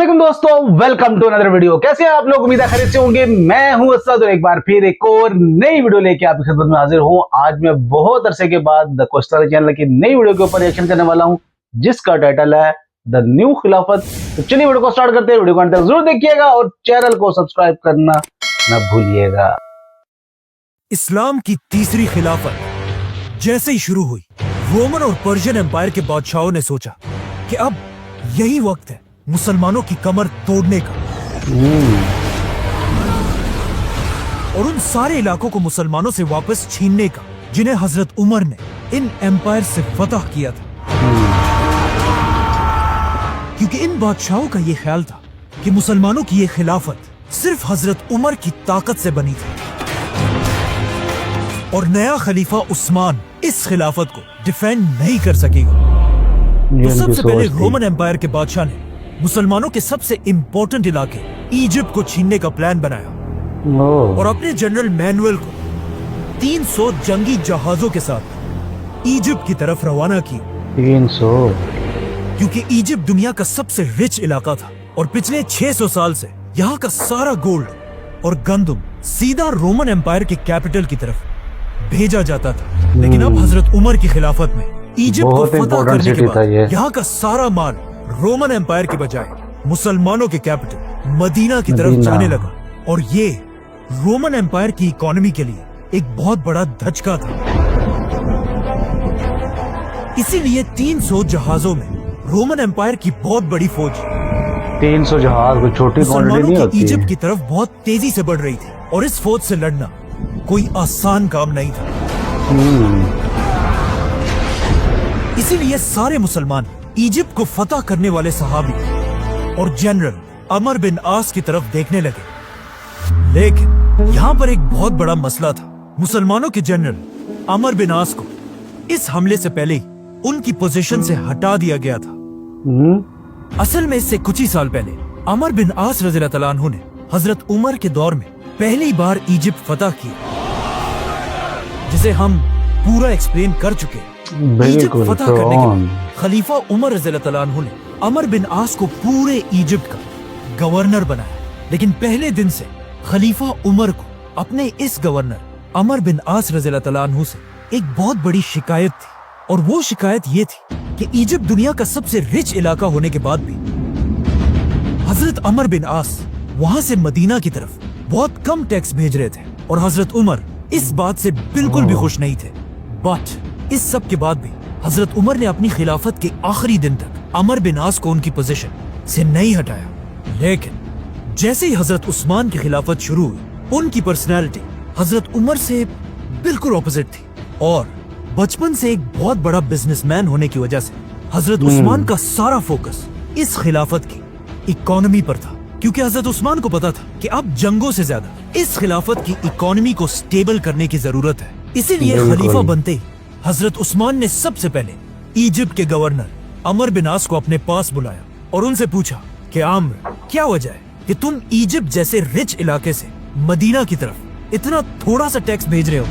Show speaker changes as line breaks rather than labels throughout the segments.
अस्सलाम दोस्तों, welcome to another video. कैसे हैं आप लोग? उम्मीद है खैरियत से होंगे। मैं हूं असद और एक बार फिर एक और नई वीडियो लेके आपकी खिदमत में हाजिर हूं। आज मैं बहुत अरसे के बाद द कोस्टारा चैनल की नई वीडियो के ऊपर रिएक्शन करने वाला हूं, जिसका टाइटल है द न्यू खिलाफत। तो चलिए वीडियो को स्टार्ट करते हैं। वीडियो को अंत तक जरूर देखिएगा और चैनल को सब्सक्राइब करना न भूलिएगा।
इस्लाम की तीसरी खिलाफत जैसे ही शुरू हुई, रोमन और पर्शियन एम्पायर के बादशाहों ने सोचा कि अब यही वक्त है मुसलमानों की कमर तोड़ने का और उन सारे इलाकों को मुसलमानों से वापस छीनने का जिन्हें हजरत उमर ने इन एम्पायर से फतह किया था। क्योंकि इन बादशाहों का ये ख्याल था कि मुसलमानों की ये खिलाफत सिर्फ हजरत उमर की ताकत से बनी थी और नया खलीफा उस्मान इस खिलाफत को डिफेंड नहीं कर सकेगा। तो सबसे पहले रोमन एम्पायर के बादशाह ने मुसलमानों के सबसे इम्पोर्टेंट इलाके इजिप्ट को छीनने का प्लान बनाया और अपने जनरल मैनुअल को 300 जंगी जहाजों के साथ इजिप्ट की तरफ रवाना किया।
300
क्योंकि इजिप्ट दुनिया का सबसे रिच इलाका था और पिछले 600 साल से यहाँ का सारा गोल्ड और गंदम सीधा रोमन एम्पायर के कैपिटल की तरफ भेजा जाता था। लेकिन अब हजरत उमर की खिलाफत में इजिप्ट को फतह करने के बाद यहाँ का सारा माल रोमन एम्पायर के बजाय मुसलमानों के कैपिटल मदीना की तरफ जाने लगा और ये रोमन एम्पायर की इकोनॉमी के लिए एक बहुत बड़ा धचका था। इसीलिए 300 जहाजों में रोमन एम्पायर की बहुत बड़ी फौज
300 जहाज कोई छोटी क्वांटिटी नहीं होती।
इजिप्ट की तरफ बहुत तेजी से बढ़ रही थी और इस फौज से लड़ना कोई आसान काम नहीं था। इसीलिए सारे मुसलमान इजिप्ट को फतह करने वाले सहाबी और जनरल अमर बिन आस की तरफ देखने लगे। लेकिन यहाँ पर एक बहुत बड़ा मसला था। मुसलमानों के जनरल अमर बिन आस को इस हमले से पहले ही उनकी पोजीशन से हटा दिया गया था। असल में इससे कुछ ही साल पहले अमर बिन आस रज़ियल्लाहु तआला अन्हु ने हजरत उमर के दौर में पहली बार इजिप्ट फतह किया, जिसे हम पूरा एक्सप्लेन कर चुके। इजिप्ट फतह करने के बाद खलीफा उमर रज़ियल्लाहु तआला अन्हु ने अमर बिन आस को पूरे इजिप्ट का गवर्नर बनाया। लेकिन पहले दिन से खलीफा उमर को अपने इस गवर्नर अमर बिन आस रज़ियल्लाहु तआला अन्हु से एक बहुत बड़ी शिकायत थी और वो शिकायत ये थी कि इजिप्ट दुनिया का सबसे रिच इलाका होने के बाद भी हजरत अमर बिन आस वहां से मदीना की तरफ बहुत कम टैक्स भेज रहे थे और हजरत उमर इस बात से बिल्कुल भी खुश नहीं थे। बट इस सब के बाद भी हजरत उमर ने अपनी खिलाफत के आखिरी दिन तक अमर बिन आस को उनकी पोजीशन से नहीं हटाया। लेकिन जैसे ही हजरत उस्मान की खिलाफत शुरू हुई, उनकी पर्सनैलिटी हजरत उमर से बिल्कुल ऑपोजिट थी और बचपन से एक बहुत बड़ा बिजनेसमैन होने की वजह से हजरत उस्मान का सारा फोकस इस खिलाफत की इकोनॉमी पर था। क्योंकि हजरत उस्मान को पता था कि अब जंगों से ज्यादा इस खिलाफत की इकोनॉमी को स्टेबल करने की जरूरत है। इसीलिए खलीफा बनते ही हजरत उस्मान ने सबसे पहले इजिप्ट के गवर्नर अमर बिन आस को अपने पास बुलाया और उनसे पूछा कि आम्र, क्या वजह है कि तुम इजिप्ट जैसे रिच इलाके से मदीना की तरफ इतना थोड़ा सा टैक्स भेज रहे हो।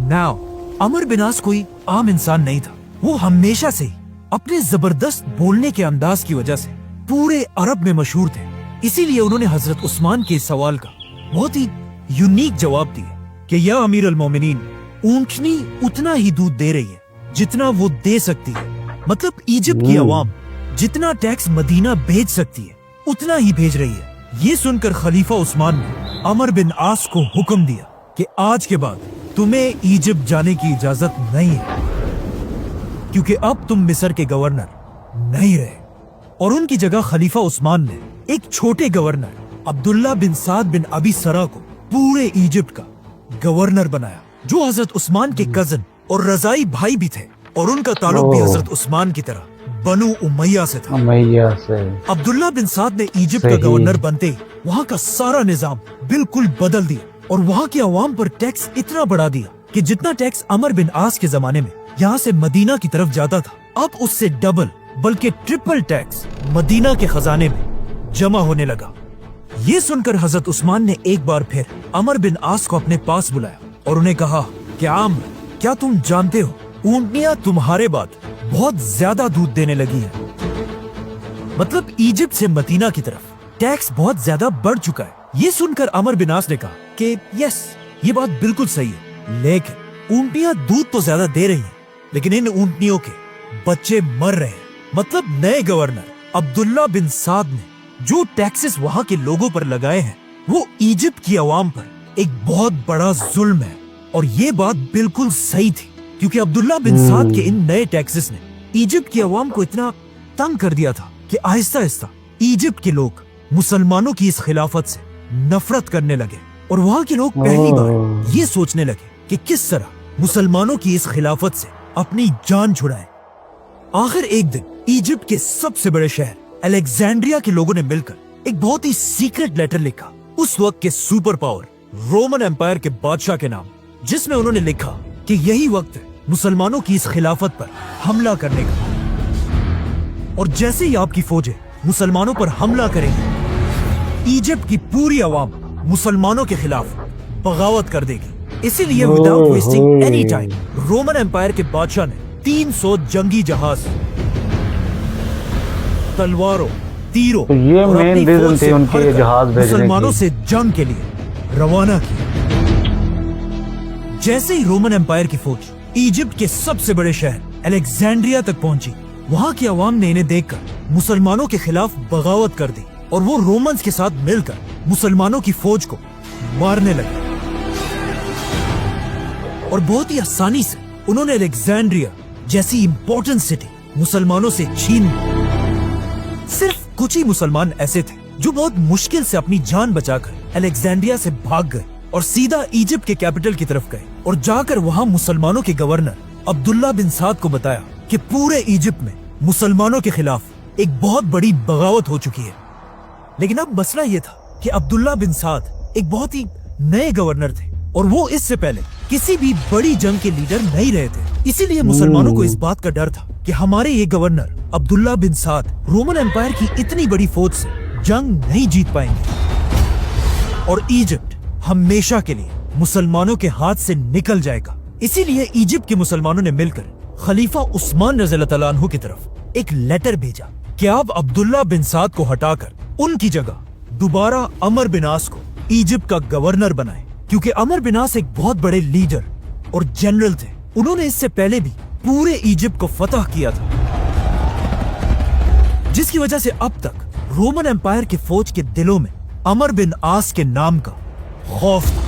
नाउ अमर बिन आस कोई आम इंसान नहीं था। वो हमेशा से ही अपने जबरदस्त बोलने के अंदाज की वजह से पूरे अरब में मशहूर थे। इसीलिए उन्होंने हजरत उस्मान के सवाल का बहुत ही यूनिक जवाब दिया कि या अमीर अल मोमिनीन, ऊंटनी उतना ही दूध दे रही है जितना वो दे सकती है। मतलब इजिप्ट की आवाम जितना टैक्स मदीना भेज सकती है उतना ही भेज रही है। ये सुनकर खलीफा उस्मान ने अमर बिन आस को हुक्म दिया कि आज के बाद तुम्हें इजिप्ट जाने की इजाजत नहीं है, क्योंकि अब तुम मिस्र के गवर्नर नहीं रहे। और उनकी जगह खलीफा उस्मान ने एक छोटे गवर्नर अब्दुल्ला बिन साद बिन अबी सरा को पूरे इजिप्ट का गवर्नर बनाया, जो हजरत उस्मान के कजन और रजाई भाई भी थे और उनका ताल्लुक भी हजरत उस्मान की तरह बनु उमैया से था। अब्दुल्ला बिन साद ने इजिप्ट का गवर्नर बनते ही वहाँ का सारा निजाम बिल्कुल बदल दिया और वहाँ की आवाम पर टैक्स इतना बढ़ा दिया कि जितना टैक्स अमर बिन आस के जमाने में यहाँ से मदीना की तरफ जाता था, अब उससे डबल बल्कि ट्रिपल टैक्स मदीना के खजाने में जमा होने लगा। ये सुनकर हजरत उस्मान ने एक बार फिर अमर बिन आस को अपने पास बुलाया और उन्हें कहा कि आम्र, क्या तुम जानते हो ऊंटनियां तुम्हारे बाद बहुत ज्यादा दूध देने लगी है। मतलब इजिप्ट से मदीना की तरफ टैक्स बहुत ज्यादा बढ़ चुका है। ये सुनकर अमर बिन आस ने कहा कि यस, ये बात बिल्कुल सही है, लेकिन ऊंटनियां दूध तो ज्यादा दे रही हैं, लेकिन इन ऊंटनियों के बच्चे मर रहे हैं। मतलब नए गवर्नर अब्दुल्ला बिन साद ने जो टैक्सेस वहाँ के लोगों पर लगाए हैं वो इजिप्ट की आवाम पर एक बहुत बड़ा जुल्म है। और ये बात बिल्कुल सही थी, क्योंकि अब्दुल्ला बिन साद के इन नए टैक्सेस ने इजिप्ट की आवाम को इतना तंग कर दिया था कि आहिस्ता आहिस्ता इजिप्ट के लोग मुसलमानों की इस खिलाफत से नफरत करने लगे और वहाँ के लोग पहली बार ये सोचने लगे कि किस तरह मुसलमानों की इस खिलाफत से अपनी जान छुड़ाएं। आखिर एक दिन इजिप्ट के सबसे बड़े शहर अलेक्जेंड्रिया के लोगों ने मिलकर एक बहुत ही सीक्रेट लेटर लिखा उस वक्त के सुपर पावर रोमन एम्पायर के बादशाह के नाम, जिसमें उन्होंने लिखा कि यही वक्त है मुसलमानों की इस खिलाफत पर हमला करने का। और जैसे ही आपकी फौजें मुसलमानों पर हमला करेंगी, इजिप्ट की पूरी आवाम मुसलमानों के खिलाफ बगावत कर देगी। इसीलिए without wasting any time Roman empire के बादशाह ने 300 जंगी जहाज, तलवारों, तीरों
तो ये
और
मेन
अपनी
रीजन
फौज
थे
से
उनके
भरकर
जहाज भेजने
मुसलमानों
की।
से जंग के लिए रवाना किया। जैसे ही रोमन एम्पायर की फौज इजिप्ट के सबसे बड़े शहर अलेक्जेंड्रिया तक पहुंची, वहां की आवाम ने इन्हें देखकर मुसलमानों के खिलाफ बगावत कर दी और वो रोमन्स के साथ मिलकर मुसलमानों की फौज को मारने लगे। और बहुत ही आसानी से उन्होंने अलेक्जेंड्रिया जैसी इंपॉर्टेंट सिटी मुसलमानों से छीन ली। सिर्फ कुछ ही मुसलमान ऐसे थे जो बहुत मुश्किल से अपनी जान बचाकर अलेक्जेंड्रिया से भाग गए और सीधा इजिप्ट के कैपिटल की तरफ गए और जाकर वहां मुसलमानों के गवर्नर अब्दुल्ला बिन साद को बताया कि पूरे इजिप्ट में मुसलमानों के खिलाफ एक बहुत बड़ी बगावत हो चुकी है। लेकिन अब मसला ये था कि अब्दुल्ला बिन साद एक बहुत ही नए गवर्नर थे और वो इससे पहले किसी भी बड़ी जंग के लीडर नहीं रहे थे। इसीलिए मुसलमानों को इस बात का डर था कि हमारे ये गवर्नर अब्दुल्ला बिन साद रोमन एम्पायर की इतनी बड़ी फौज से जंग नहीं जीत पाएंगे और इजिप्ट हमेशा के लिए मुसलमानों के हाथ से निकल जाएगा। इसीलिए इजिप्ट के मुसलमानों ने मिलकर खलीफा उस्मान रज़ियल्लाहु तआला अन्हु की तरफ एक लेटर भेजा कि आप अब्दुल्ला बिन साद को हटाकर उनकी जगह दोबारा अमर बिन आस को इजिप्ट का गवर्नर बनाएं, क्योंकि अमर बिन आस एक बहुत बड़े लीडर और जनरल थे। उन्होंने इससे पहले भी पूरे इजिप्ट को फतह किया था, जिसकी वजह से अब तक रोमन एम्पायर की फौज के दिलों में अमर बिन आस के नाम का खौफ था।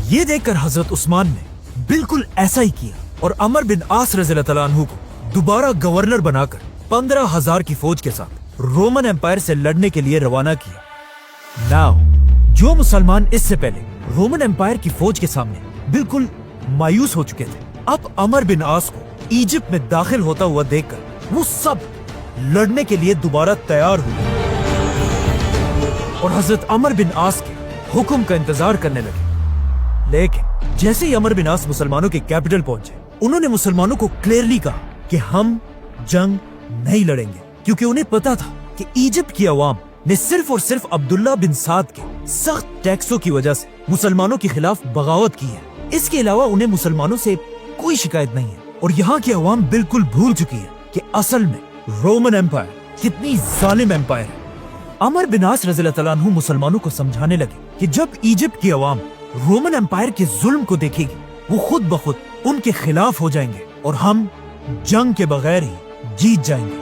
ये देखकर हजरत उस्मान ने बिल्कुल ऐसा ही किया और अमर बिन आस रज़ियल्लाहु तआला अन्हु को दोबारा गवर्नर बनाकर 15,000 की फौज के साथ रोमन एम्पायर से लड़ने के लिए रवाना किया। नाउ जो मुसलमान इससे पहले रोमन एम्पायर की फौज के सामने बिल्कुल मायूस हो चुके थे, अब अमर बिन आस को इजिप्ट में दाखिल होता हुआ देखकर वो सब लड़ने के लिए दोबारा तैयार हुए और हजरत अमर बिन आस के हुक्म का इंतजार करने लगे। लेकिन जैसे ही अमर बिन आस मुसलमानों के कैपिटल पहुंचे, उन्होंने मुसलमानों को क्लियरली कहा कि हम जंग नहीं लड़ेंगे, क्योंकि उन्हें पता था कि इजिप्ट की आवाम ने सिर्फ और सिर्फ अब्दुल्ला बिन साद के सख्त टैक्सों की वजह से मुसलमानों के खिलाफ बगावत की है। इसके अलावा उन्हें मुसलमानों से कोई शिकायत नहीं है और यहाँ की आवाम बिल्कुल भूल चुकी है कि असल में रोमन एम्पायर कितनी जालिम एम्पायर है। अमर बिन आस रज़ियल्लाहु तआला अन्हु मुसलमानों को समझाने लगे कि जब इजिप्ट की आवाम रोमन एम्पायर के जुल्म को देखेगी, वो खुद ब खुद उनके खिलाफ हो जाएंगे और हम जंग के बगैर ही जीत जाएंगे।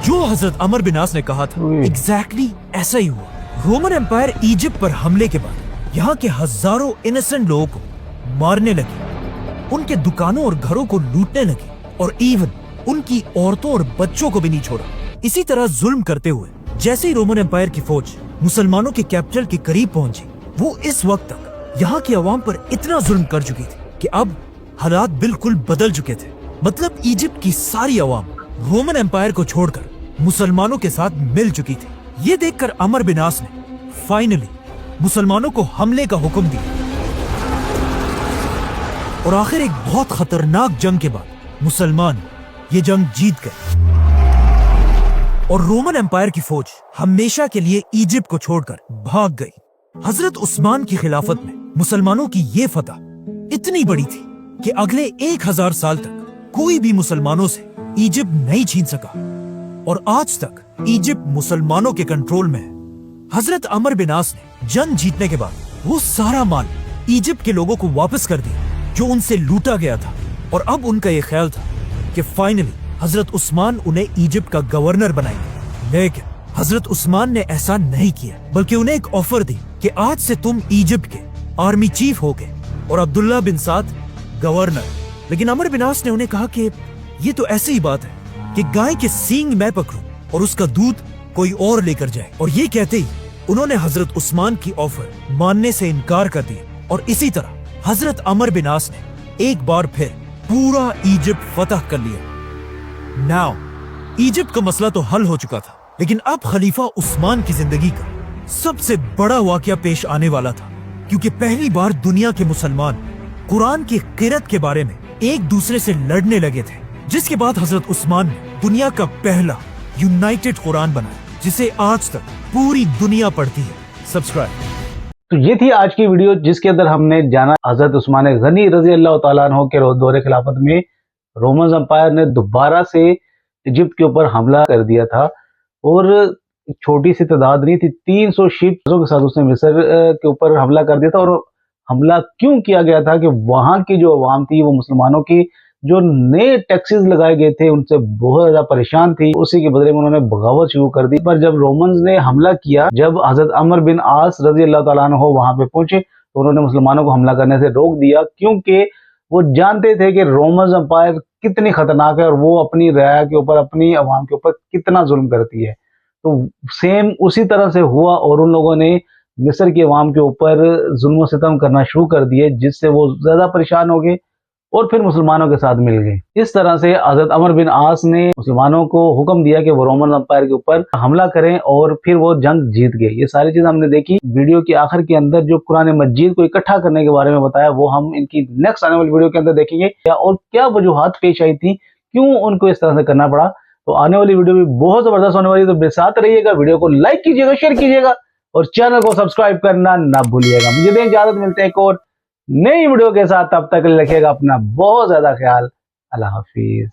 जो हजरत अमर बिन आस ने कहा था एग्जैक्टली ऐसा ही हुआ। रोमन एम्पायर इजिप्ट पर हमले के बाद यहाँ के हजारों इनोसेंट लोगों को मारने लगी, उनके दुकानों और घरों को लूटने लगी और इवन उनकी औरतों और बच्चों को भी नहीं छोड़ा। इसी तरह जुल्म करते हुए जैसे ही रोमन एम्पायर की फौज मुसलमानों के कैपिटल के करीब पहुंची, वो इस वक्त तक यहाँ की आवाम पर इतना जुल्म कर चुकी थी कि अब हालात बिल्कुल बदल चुके थे। मतलब इजिप्ट की सारी आवाम रोमन एम्पायर को छोड़कर मुसलमानों के साथ मिल चुकी थी। ये देखकर अमर बिन आस ने फाइनली मुसलमानों को हमले का हुक्म दिया और आखिर एक बहुत खतरनाक जंग के बाद मुसलमान ये जंग जीत गए और रोमन एम्पायर की फौज हमेशा के लिए इजिप्ट को छोड़कर भाग गई। हजरत उस्मान की खिलाफत में मुसलमानों की ये फतह इतनी बड़ी थी कि अगले 1000 साल तक कोई भी मुसलमानों से इजिप्ट नहीं छीन सका और आज तक इजिप्ट मुसलमानों के कंट्रोल में है। हजरत अमर बिन आस ने जंग जीतने के बाद वो सारा माल इजिप्ट के लोगों को वापस कर दिया जो उनसे लूटा गया था, और अब उनका ये ख्याल था कि फाइनली हजरत उस्मान उन्हें इजिप्ट का गवर्नर बनाएंगे। लेकिन हजरत उस्मान ने ऐसा नहीं किया, बल्कि उन्हें एक ऑफर दी कि आज से तुम इजिप्ट के आर्मी चीफ हो गए और अब्दुल्ला बिन साद गवर्नर। लेकिन अमर बिन आस ने उन्हें कहा कि ये तो ऐसी ही बात है कि गाय के सींग मैं पकड़ूं और उसका दूध कोई और लेकर जाए। और ये कहते ही उन्होंने हजरत उस्मान की ऑफर मानने से इनकार कर दिया, और इसी तरह हजरत अमर बिन आस ने एक बार फिर पूरा इजिप्ट फतह कर लिया। नाउ इजिप्ट का मसला तो हल हो चुका था, लेकिन अब खलीफा उस्मान की जिंदगी का सबसे बड़ा वाकया पेश आने वाला था, क्योंकि पहली बार दुनिया के मुसलमान कुरान की किरत के बारे में एक दूसरे से लड़ने लगे थे, जिसके बाद हजरत उस्मान ने दुनिया का पहला यूनाइटेड कुरान बनाया, जिसे आज तक पूरी दुनिया पढ़ती है। सब्सक्राइब।
तो ये थी आज की वीडियो, जिसके अंदर हमने जाना हजरत उस्मान गनी रजी अल्लाह तआला अन्हु के दौरे खिलाफत में रोमन एम्पायर ने दोबारा से इजिप्ट के ऊपर हमला कर दिया था, और छोटी सी तादाद नहीं थी, 300 शिप्स के साथ उसने मिस्र के ऊपर हमला कर दिया था। और हमला क्यों किया गया था कि वहां की जो अवाम थी वो मुसलमानों की जो नए टैक्सेस लगाए गए थे उनसे बहुत ज्यादा परेशान थी, उसी के बदले में उन्होंने बगावत शुरू कर दी। पर जब रोमन्स ने हमला किया, जब हजरत अमर बिन आस रजी अल्लाह तआला अन्हु वहां पे पहुंचे, तो उन्होंने मुसलमानों को हमला करने से रोक दिया, क्योंकि वो जानते थे कि रोमन एम्पायर कितनी खतरनाक है और वो अपनी राय के ऊपर, अपनी अवाम के ऊपर कितना जुल्म करती है। तो सेम उसी तरह से हुआ, और उन लोगों ने मिस्र की अवाम के ऊपर जुल्म सितम करना शुरू कर दिए, जिससे वो ज्यादा परेशान हो गए और फिर मुसलमानों के साथ मिल गए। इस तरह से हजरत अमर बिन आस ने मुसलमानों को हुक्म दिया कि वो रोमन एम्पायर के ऊपर हमला करें, और फिर वो जंग जीत गए। ये सारी चीज हमने देखी। वीडियो के आखिर के अंदर जो कुरान मजीद को इकट्ठा करने के बारे में बताया, वो हम इनकी नेक्स्ट आने वाली वीडियो के अंदर देखेंगे, और क्या वजूहात पेश आई थी, क्यों उनको इस तरह से करना पड़ा। तो आने वाली वीडियो भी बहुत जबरदस्त होने वाली है, तो मेरे साथ रहिएगा, वीडियो को लाइक कीजिएगा, शेयर कीजिएगा और चैनल को सब्सक्राइब करना ना भूलिएगा। मुझे दें इजाजत, मिलते हैं एक और नई वीडियो के साथ। तब तक रखिएगा अपना बहुत ज्यादा ख्याल। अल्लाह हाफिज।